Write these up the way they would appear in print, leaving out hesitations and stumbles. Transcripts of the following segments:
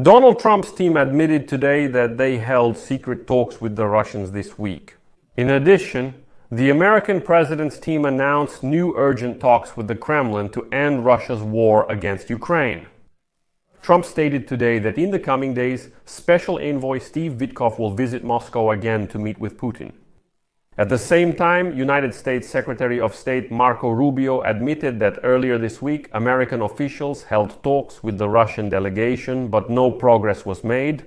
Donald Trump's team admitted today that they held secret talks with the Russians this week. In addition, the American president's team announced new urgent talks with the Kremlin to end Russia's war against Ukraine. Trump stated today that in the coming days, Special Envoy Steve Vitkov will visit Moscow again to meet with Putin. At the same time, United States Secretary of State Marco Rubio admitted that earlier this week, American officials held talks with the Russian delegation, but no progress was made.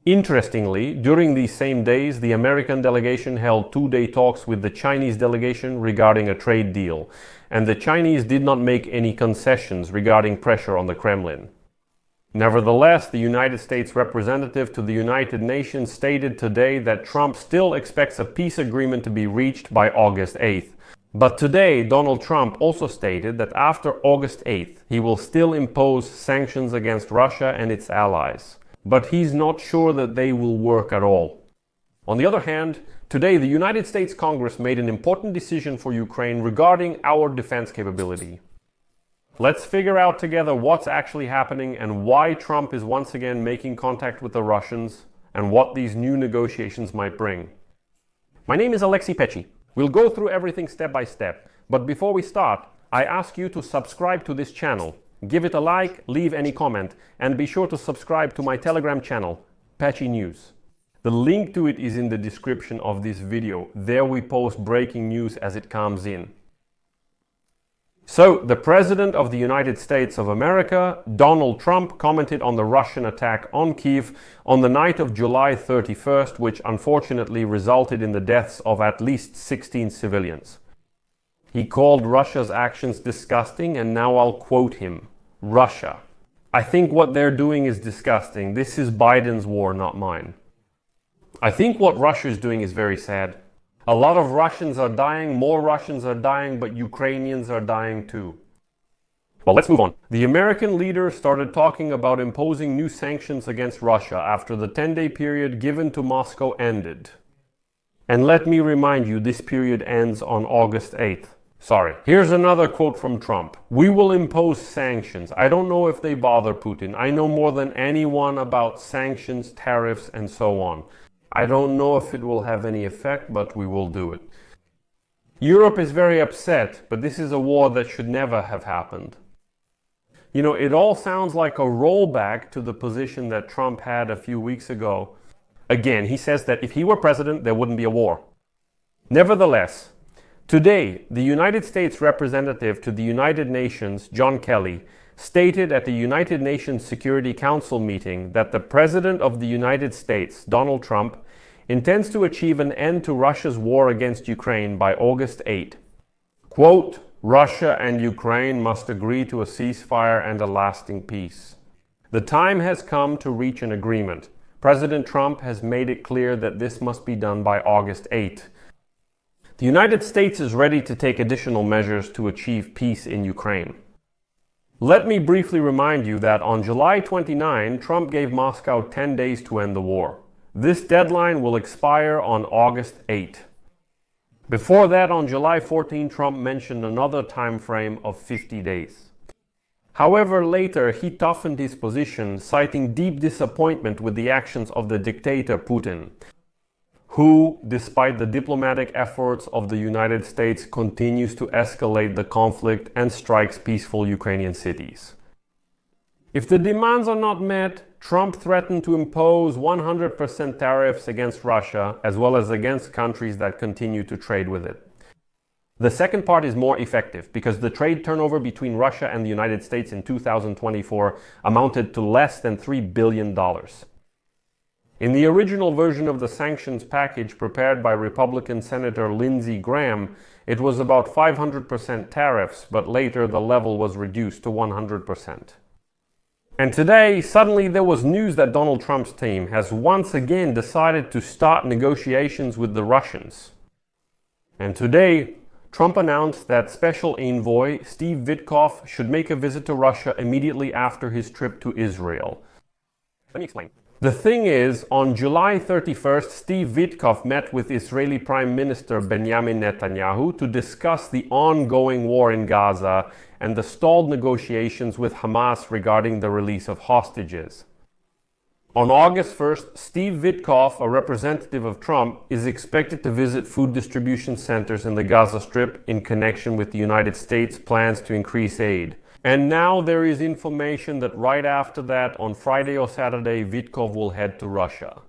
Interestingly, during these same days, the American delegation held two-day talks with the Chinese delegation regarding a trade deal, and the Chinese did not make any concessions regarding pressure on the Kremlin. Nevertheless, the United States representative to the United Nations stated today that Trump still expects a peace agreement to be reached by August 8th. But today, Donald Trump also stated that after August 8th, he will still impose sanctions against Russia and its allies. But he's not sure that they will work at all. On the other hand, today the United States Congress made an important decision for Ukraine regarding our defense capability. Let's figure out together what's actually happening and why Trump is once again making contact with the Russians and what these new negotiations might bring. My name is Alexei Pechi. We'll go through everything step by step, but before we start, I ask you to subscribe to this channel. Give it a like, leave any comment, and be sure to subscribe to my Telegram channel, Pechi News. The link to it is in the description of this video. There we post breaking news as it comes in. So, the President of the United States of America, Donald Trump, commented on the Russian attack on Kyiv on the night of July 31st, which unfortunately resulted in the deaths of at least 16 civilians. He called Russia's actions disgusting, and now I'll quote him. Russia. I think what they're doing is disgusting. This is Biden's war, not mine. I think what Russia is doing is very sad. A lot of Russians are dying, more Russians are dying, but Ukrainians are dying too. Well, let's move on. The American leader started talking about imposing new sanctions against Russia after the 10-day period given to Moscow ended. And let me remind you, this period ends on August 8th. Sorry. Here's another quote from Trump. We will impose sanctions. I don't know if they bother Putin. I know more than anyone about sanctions, tariffs, and so on. I don't know if it will have any effect, but we will do it. Europe is very upset, but this is a war that should never have happened. You know, it all sounds like a rollback to the position that Trump had a few weeks ago. Again, he says that if he were president, there wouldn't be a war. Nevertheless, today, the United States representative to the United Nations, John Kelly, stated at the United Nations Security Council meeting that the President of the United States, Donald Trump, intends to achieve an end to Russia's war against Ukraine by August 8. Quote, Russia and Ukraine must agree to a ceasefire and a lasting peace. The time has come to reach an agreement. President Trump has made it clear that this must be done by August 8. The United States is ready to take additional measures to achieve peace in Ukraine. Let me briefly remind you that on July 29, Trump gave Moscow 10 days to end the war. This deadline will expire on August 8. Before that, on July 14, Trump mentioned another time frame of 50 days. However, later he toughened his position, citing deep disappointment with the actions of the dictator Putin, who, despite the diplomatic efforts of the United States, continues to escalate the conflict and strikes peaceful Ukrainian cities. If the demands are not met, Trump threatened to impose 100% tariffs against Russia, as well as against countries that continue to trade with it. The second part is more effective, because the trade turnover between Russia and the United States in 2024 amounted to less than $3 billion. In the original version of the sanctions package prepared by Republican Senator Lindsey Graham, it was about 500% tariffs, but later the level was reduced to 100%. And today, suddenly there was news that Donald Trump's team has once again decided to start negotiations with the Russians. And today, Trump announced that Special Envoy Steve Vitkov should make a visit to Russia immediately after his trip to Israel. Let me explain. The thing is, on July 31st, Steve Vitkov met with Israeli Prime Minister Benjamin Netanyahu to discuss the ongoing war in Gaza and the stalled negotiations with Hamas regarding the release of hostages. On August 1st, Steve Vitkov, a representative of Trump, is expected to visit food distribution centers in the Gaza Strip in connection with the United States' plans to increase aid. And now there is information that right after that, on Friday or Saturday, Vitkov will head to Russia.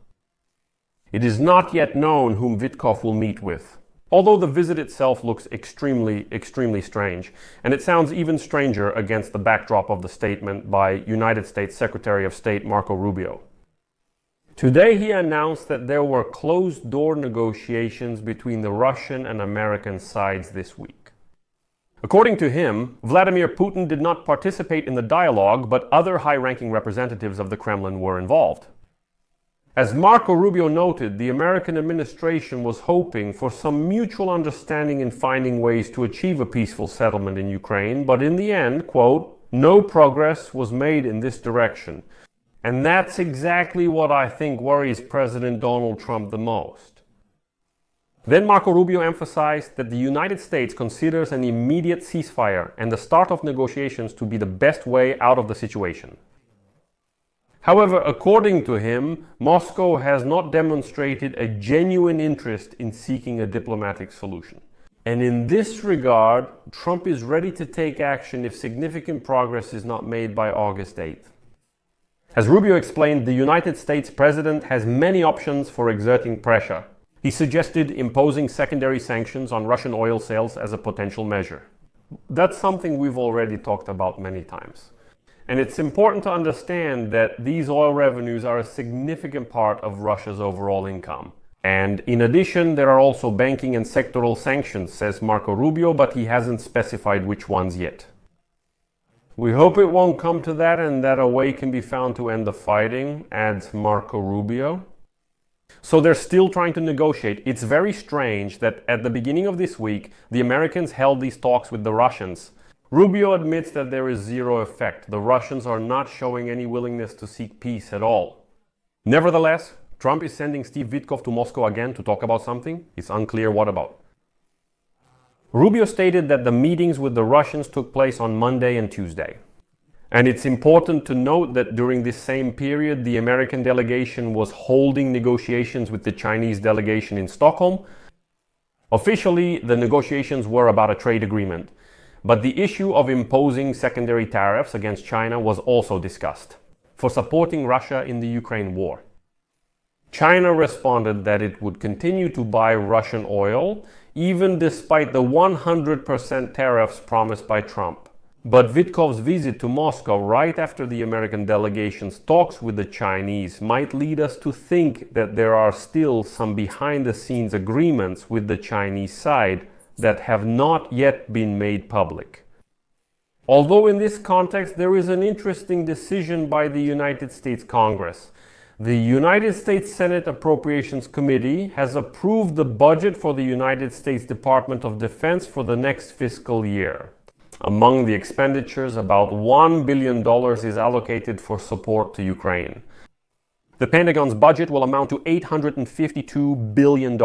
It is not yet known whom Vitkov will meet with, although the visit itself looks extremely strange, and it sounds even stranger against the backdrop of the statement by United States Secretary of State Marco Rubio. Today he announced that there were closed-door negotiations between the Russian and American sides this week. According to him, Vladimir Putin did not participate in the dialogue, but other high-ranking representatives of the Kremlin were involved. As Marco Rubio noted, the American administration was hoping for some mutual understanding in finding ways to achieve a peaceful settlement in Ukraine, but in the end, quote, no progress was made in this direction. And that's exactly what I think worries President Donald Trump the most. Then Marco Rubio emphasized that the United States considers an immediate ceasefire and the start of negotiations to be the best way out of the situation. However, according to him, Moscow has not demonstrated a genuine interest in seeking a diplomatic solution. And in this regard, Trump is ready to take action if significant progress is not made by August 8th. As Rubio explained, the United States president has many options for exerting pressure. He suggested imposing secondary sanctions on Russian oil sales as a potential measure. That's something we've already talked about many times. And it's important to understand that these oil revenues are a significant part of Russia's overall income. And in addition, there are also banking and sectoral sanctions, says Marco Rubio, but he hasn't specified which ones yet. We hope it won't come to that and that a way can be found to end the fighting, adds Marco Rubio. So they're still trying to negotiate. It's very strange that at the beginning of this week, the Americans held these talks with the Russians. Rubio admits that there is zero effect. The Russians are not showing any willingness to seek peace at all. Nevertheless, Trump is sending Steve Vitkov to Moscow again to talk about something. It's unclear what about. Rubio stated that the meetings with the Russians took place on Monday and Tuesday. And it's important to note that during this same period, the American delegation was holding negotiations with the Chinese delegation in Stockholm. Officially, the negotiations were about a trade agreement, but the issue of imposing secondary tariffs against China was also discussed for supporting Russia in the Ukraine war. China responded that it would continue to buy Russian oil, even despite the 100% tariffs promised by Trump. But Vitkov's visit to Moscow right after the American delegation's talks with the Chinese might lead us to think that there are still some behind-the-scenes agreements with the Chinese side that have not yet been made public. Although in this context there is an interesting decision by the United States Congress. The United States Senate Appropriations Committee has approved the budget for the United States Department of Defense for the next fiscal year. Among the expenditures, about $1 billion is allocated for support to Ukraine. The Pentagon's budget will amount to $852 billion.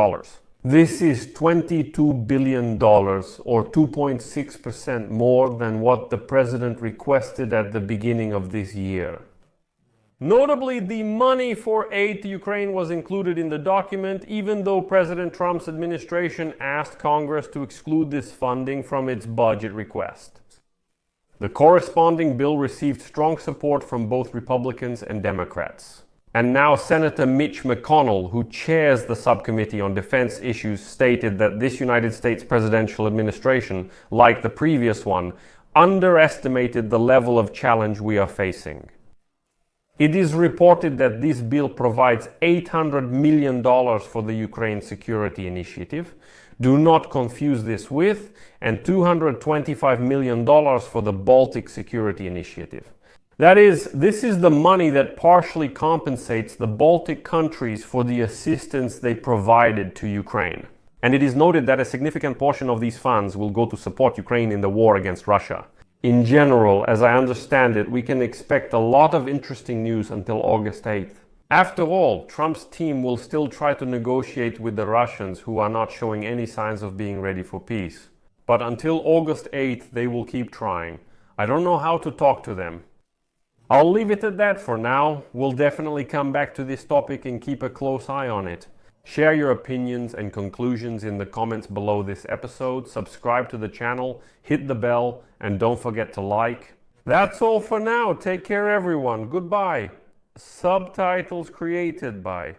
This is $22 billion, or 2.6% more than what the president requested at the beginning of this year. Notably, the money for aid to Ukraine was included in the document, even though President Trump's administration asked Congress to exclude this funding from its budget request. The corresponding bill received strong support from both Republicans and Democrats. And now Senator Mitch McConnell, who chairs the subcommittee on defense issues, stated that this United States presidential administration, like the previous one, underestimated the level of challenge we are facing. It is reported that this bill provides $800 million for the Ukraine Security Initiative. Do not confuse this with, and $225 million for the Baltic Security Initiative. That is, this is the money that partially compensates the Baltic countries for the assistance they provided to Ukraine. And it is noted that a significant portion of these funds will go to support Ukraine in the war against Russia. In general, as I understand it, we can expect a lot of interesting news until August 8th. After all, Trump's team will still try to negotiate with the Russians, who are not showing any signs of being ready for peace. But until August 8th, they will keep trying. I don't know how to talk to them. I'll leave it at that for now. We'll definitely come back to this topic and keep a close eye on it. Share your opinions and conclusions in the comments below this episode. Subscribe to the channel, hit the bell, and don't forget to like. That's all for now. Take care, everyone. Goodbye. Subtitles created by